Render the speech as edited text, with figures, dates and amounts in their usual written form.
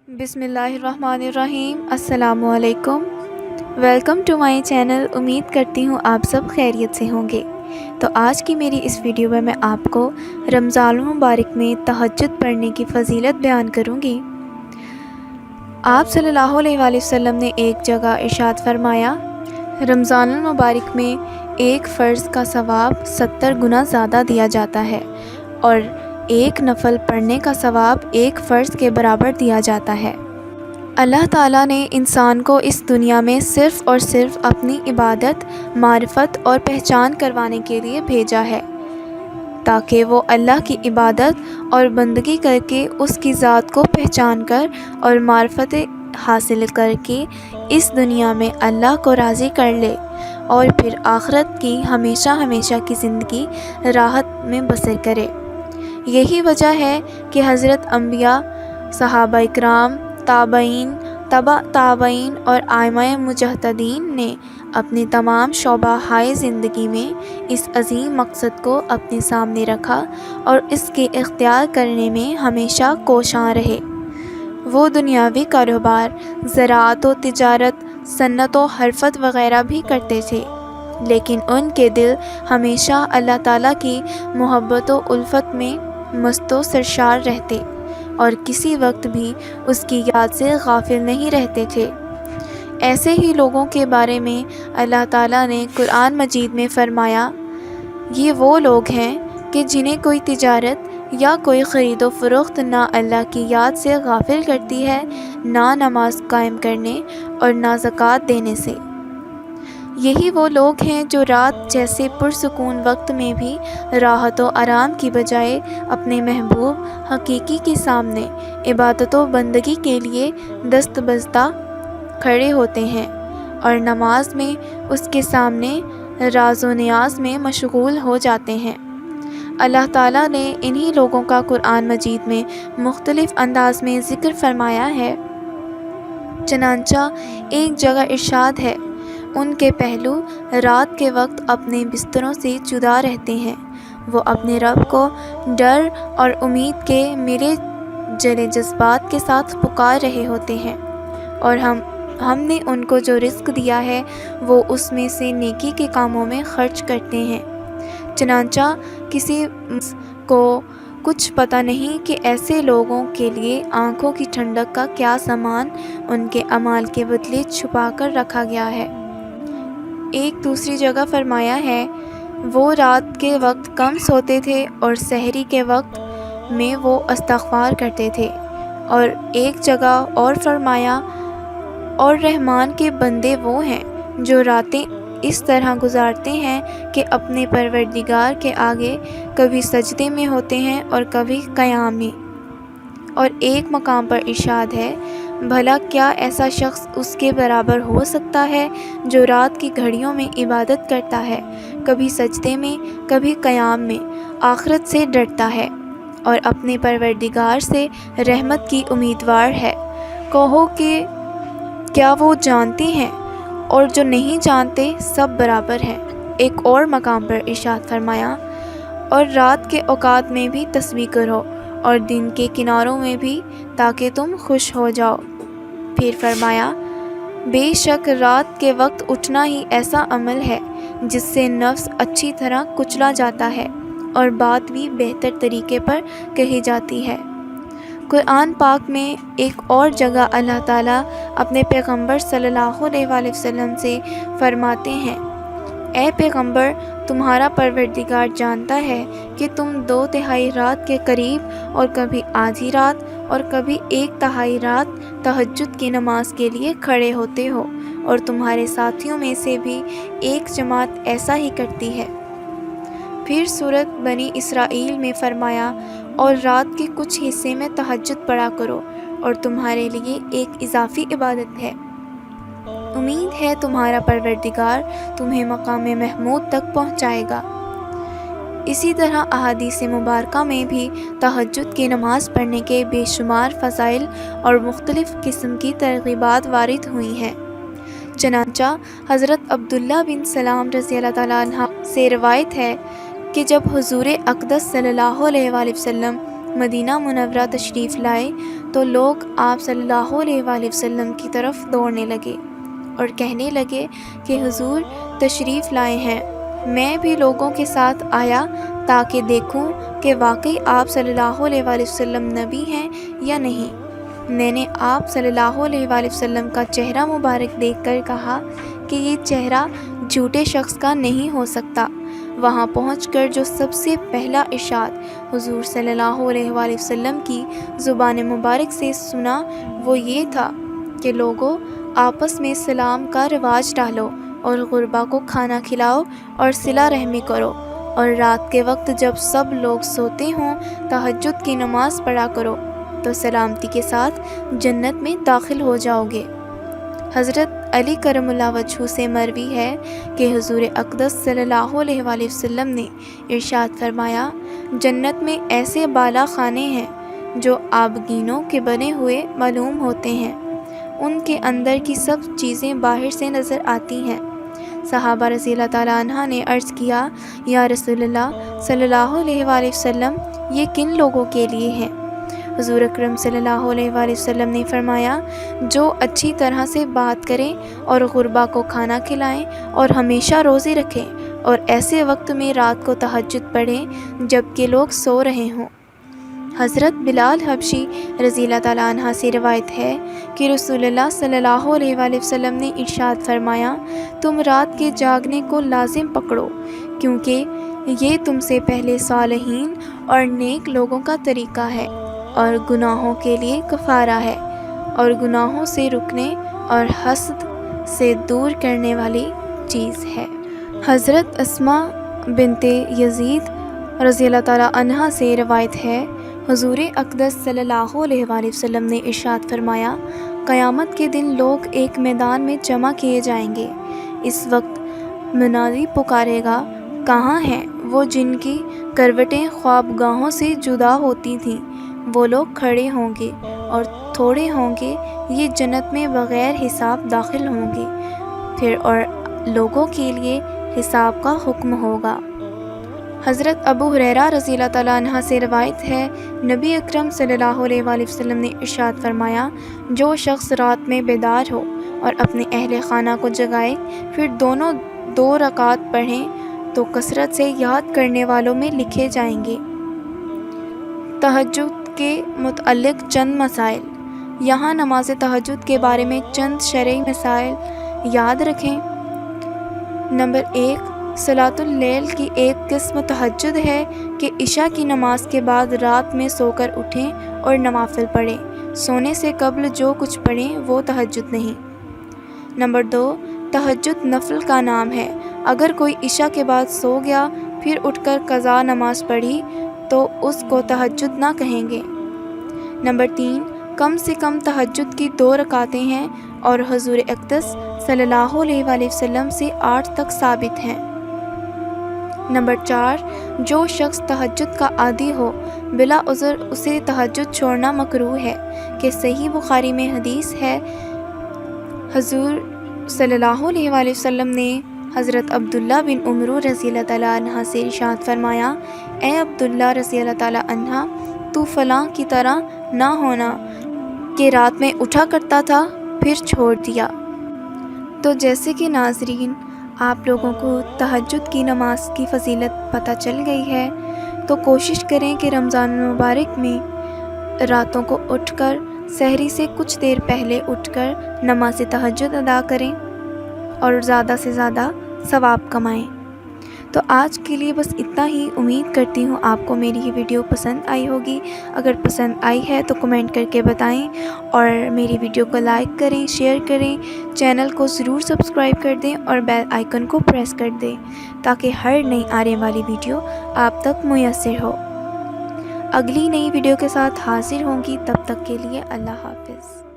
بسم اللہ الرحمن الرحیم۔ السلام علیکم، ویلکم ٹو مائی چینل۔ امید کرتی ہوں آپ سب خیریت سے ہوں گے۔ تو آج کی میری اس ویڈیو میں آپ کو رمضان المبارک میں تہجد پڑھنے کی فضیلت بیان کروں گی۔ آپ صلی اللہ علیہ وآلہ وسلم نے ایک جگہ ارشاد فرمایا، رمضان المبارک میں ایک فرض کا ثواب 70 گنا زیادہ دیا جاتا ہے اور ایک نفل پڑھنے کا ثواب ایک فرض کے برابر دیا جاتا ہے۔ اللہ تعالیٰ نے انسان کو اس دنیا میں صرف اور صرف اپنی عبادت، معرفت اور پہچان کروانے کے لیے بھیجا ہے، تاکہ وہ اللہ کی عبادت اور بندگی کر کے اس کی ذات کو پہچان کر اور معرفت حاصل کر کے اس دنیا میں اللہ کو راضی کر لے اور پھر آخرت کی ہمیشہ ہمیشہ کی زندگی راحت میں بسر کرے۔ یہی وجہ ہے کہ حضرت انبیاء، صحابہ اکرام، تابعین، تبع تابعین اور ائمہ مجتہدین نے اپنی تمام شعبہ ہائے زندگی میں اس عظیم مقصد کو اپنے سامنے رکھا اور اس کے اختیار کرنے میں ہمیشہ کوشاں رہے۔ وہ دنیاوی کاروبار، زراعت و تجارت، صنعت و حرفت وغیرہ بھی کرتے تھے، لیکن ان کے دل ہمیشہ اللہ تعالیٰ کی محبت و الفت میں مست و سرشار رہتے اور کسی وقت بھی اس کی یاد سے غافل نہیں رہتے تھے۔ ایسے ہی لوگوں کے بارے میں اللہ تعالیٰ نے قرآن مجید میں فرمایا، یہ وہ لوگ ہیں کہ جنہیں کوئی تجارت یا کوئی خرید و فروخت نہ اللہ کی یاد سے غافل کرتی ہے، نہ نماز قائم کرنے اور نہ زکوٰۃ دینے سے۔ یہی وہ لوگ ہیں جو رات جیسے پرسکون وقت میں بھی راحت و آرام کی بجائے اپنے محبوب حقیقی کے سامنے عبادت و بندگی کے لیے دست بستہ کھڑے ہوتے ہیں اور نماز میں اس کے سامنے راز و نیاز میں مشغول ہو جاتے ہیں۔ اللہ تعالیٰ نے انہی لوگوں کا قرآن مجید میں مختلف انداز میں ذکر فرمایا ہے۔ چنانچہ ایک جگہ ارشاد ہے، ان کے پہلو رات کے وقت اپنے بستروں سے جدا رہتے ہیں، وہ اپنے رب کو ڈر اور امید کے ملے جلے جذبات کے ساتھ پکار رہے ہوتے ہیں، اور ہم نے ان کو جو رزق دیا ہے وہ اس میں سے نیکی کے کاموں میں خرچ کرتے ہیں۔ چنانچہ کسی کو کچھ پتہ نہیں کہ ایسے لوگوں کے لیے آنکھوں کی ٹھنڈک کا کیا سامان ان کے اعمال کے بدلے چھپا کر رکھا گیا ہے۔ ایک دوسری جگہ فرمایا ہے، وہ رات کے وقت کم سوتے تھے اور سحری کے وقت میں وہ استغفار کرتے تھے۔ اور ایک جگہ اور فرمایا، اور رحمان کے بندے وہ ہیں جو راتیں اس طرح گزارتے ہیں کہ اپنے پروردگار کے آگے کبھی سجدے میں ہوتے ہیں اور کبھی قیام میں۔ اور ایک مقام پر ارشاد ہے، بھلا کیا ایسا شخص اس کے برابر ہو سکتا ہے جو رات کی گھڑیوں میں عبادت کرتا ہے، کبھی سجدے میں کبھی قیام میں، آخرت سے ڈرتا ہے اور اپنے پروردگار سے رحمت کی امیدوار ہے۔ کہو کہ کیا وہ جانتے ہیں، اور جو نہیں جانتے سب برابر ہیں۔ ایک اور مقام پر ارشاد فرمایا، اور رات کے اوقات میں بھی تسبیح کرو اور دن کے کناروں میں بھی، تاکہ تم خوش ہو جاؤ۔ پھر فرمایا، بے شک رات کے وقت اٹھنا ہی ایسا عمل ہے جس سے نفس اچھی طرح کچلا جاتا ہے اور بات بھی بہتر طریقے پر کہی جاتی ہے۔ قرآن پاک میں ایک اور جگہ اللہ تعالیٰ اپنے پیغمبر صلی اللہ علیہ وآلہ وسلم سے فرماتے ہیں، اے پیغمبر، تمہارا پروردگار جانتا ہے کہ تم 2/3 رات کے قریب اور کبھی آدھی رات اور کبھی 1/3 رات تہجد کی نماز کے لیے کھڑے ہوتے ہو، اور تمہارے ساتھیوں میں سے بھی ایک جماعت ایسا ہی کرتی ہے۔ پھر سورۃ بنی اسرائیل میں فرمایا، اور رات کے کچھ حصے میں تہجد پڑھا کرو اور تمہارے لیے ایک اضافی عبادت ہے، امید ہے تمہارا پروردگار تمہیں مقام محمود تک پہنچائے گا۔ اسی طرح احادیث مبارکہ میں بھی تہجد کی نماز پڑھنے کے بے شمار فضائل اور مختلف قسم کی ترغیبات وارد ہوئی ہیں۔ چنانچہ حضرت عبداللہ بن سلام رضی اللہ تعالیٰ عنہ سے روایت ہے کہ جب حضور اقدس صلی اللہ علیہ وآلہ وسلم मदीना मुनव्वरा तशरीफ़ लाए तो लोग आप सल्लल्लाहु अलैहि वसल्लम की तरफ दौड़ने लगे और कहने लगे कि हुजूर तशरीफ़ लाए हैं। मैं भी लोगों के साथ आया ताकि देखूं कि वाकई आप सल्लल्लाहु अलैहि वसल्लम नबी हैं या नहीं। मैंने आप सल्लल्लाहु अलैहि वसल्लम का चेहरा मुबारक देखकर कहा कि ये चेहरा झूठे शख्स का नहीं हो सकता। वहाँ पहुंचकर जो सबसे पहला इरशाद हुजूर सल्लल्लाहु अलैहि वसल्लम की ज़ुबान मुबारक से सुना वो ये था कि लोगों, आपस में सलाम का रिवाज डालो और गुरबा को खाना खिलाओ और सिला रहमी करो, और रात के वक्त जब सब लोग सोते हों तहज्जुद की नमाज़ पढ़ा करो, तो सलामती के साथ जन्नत में दाखिल हो जाओगे। हज़रत अली करमुल्लाह वजहू से मरवी है कि हुजूर अक़दस सल्लल्लाहु अलैहि वसल्लम ने इरशाद फरमाया, जन्नत में ऐसे बाला खाने हैं जो आबगीनों के बने हुए मालूम होते हैं। उनके अंदर की सब चीज़ें बाहर से नज़र आती हैं। सहाबा रज़ी अल्लाह ताला अन्हा ने अर्ज़ किया, या रसूलल्लाह सल्लल्लाहु अलैहि वसल्लम, ये किन लोगों के लिए हैं? हुज़ूर अकरम सल्लल्लाहु अलैहि वसल्लम ने फरमाया, जो अच्छी तरह से बात करें और गुरबा को खाना खिलाएं और हमेशा रोज़ी रखें और ऐसे वक्त में रात को तहज्जुद पढ़ें जबकि लोग सो रहे हों। हज़रत बिलाल हबशी रज़ी अल्लाह ताला अन्हा से रिवायत है कि रसूलुल्लाह सल्लल्लाहु अलैहि वसल्लम ने इरशाद फरमाया, तुम रात के जागने को लाजिम पकड़ो, क्योंकि ये तुमसे पहले सालिहीन और नेक लोगों का तरीक़ा है और गुनाहों के लिए कफ़ारा है और गुनाहों से रुकने और हसद से दूर करने वाली चीज़ है। हज़रत अस्मा बिनते यज़ीद रज़ी अल्लाह ताला अन्हा से रिवायत है, हुजूर अक़दस सल्लल्लाहु अलैहि वसल्लम ने इरशाद फरमाया, क़यामत के दिन लोग एक मैदान में जमा किए जाएंगे। इस वक्त मुनादी पुकारेगा, कहाँ हैं वो जिनकी करवटें ख्वाबगाहों से जुदा होती थीं? वो लोग खड़े होंगे और थोड़े होंगे, ये जन्नत में बग़ैर हिसाब दाखिल होंगे। फिर और लोगों के लिए हिसाब का हुक्म होगा। हज़रत अबू हुरैरा रज़ी अल्लाह ताला अन्हा से रवायत है, नबी अकरम सल्लल्लाहु अलैहि वसल्लम ने इरशाद फरमाया, जो शख्स रात में बेदार हो और अपने अहले खाना को जगाए फिर दोनों 2 रकात पढ़ें तो कसरत से याद करने वालों में लिखे जाएंगे। तहज्जुद के मुतअल्लिक़ चंद मसाइल। यहाँ नमाज तहज्जुद के बारे में चंद शरई मसाइल याद रखें। नंबर 1, सलातुल लैल की एक किस्म तहज्जुद है कि इशा की नमाज के बाद रात में सोकर उठें और नवाफिल पढ़ें। सोने से कब्ल जो कुछ पढ़ें वो तहज्जुद नहीं। नंबर 2, तहज्जुद नफल का नाम है। अगर कोई इशा के बाद सो गया फिर उठकर क़ज़ा नमाज पढ़ी तो उसको तहज्जुद ना कहेंगे। नंबर 3, कम से कम तहज्जुद की 2 रकातें हैं और हुजूर अक़दस सल्लल्लाहु अलैहि वसल्लम से 8 तक साबित हैं। नंबर 4, जो शख्स तहज्जुद का आदी हो बिला उज़र उसे तहज्जुद छोड़ना मकरूह है कि सही बुखारी में हदीस है, हुजूर सल्लल्लाहु अलैहि वसल्लम ने हज़रत अब्दुल्ला बिन उमरू रज़ी अल्लाह ताला अन्हा से इरशाद फरमाया, ए अब्दुल्ला रज़ी अल्लाह ताला अन्हा, तू फ़लाँ की तरह ना होना कि रात में उठा करता था फिर छोड़ दिया। तो जैसे कि नाज़रीन, आप लोगों को तहज्जुद की नमाज की फ़जीलत पता चल गई है, तो कोशिश करें कि रमज़ान मुबारक में रातों को उठकर सहरी से कुछ देर पहले उठकर नमाज तहज्जुद अदा करें और ज़्यादा से ज़्यादा सवाब कमाएं। तो आज के लिए बस इतना ही। उम्मीद करती हूँ आपको मेरी ये वीडियो पसंद आई होगी। अगर पसंद आई है तो कमेंट करके बताएं और मेरी वीडियो को लाइक करें, शेयर करें, चैनल को ज़रूर सब्सक्राइब कर दें और बेल आइकन को प्रेस कर दें ताकि हर नई आने वाली वीडियो आप तक मुयस्सर हो। अगली नई वीडियो के साथ हाजिर होंगी, तब तक के लिए अल्लाह हाफ़िज़।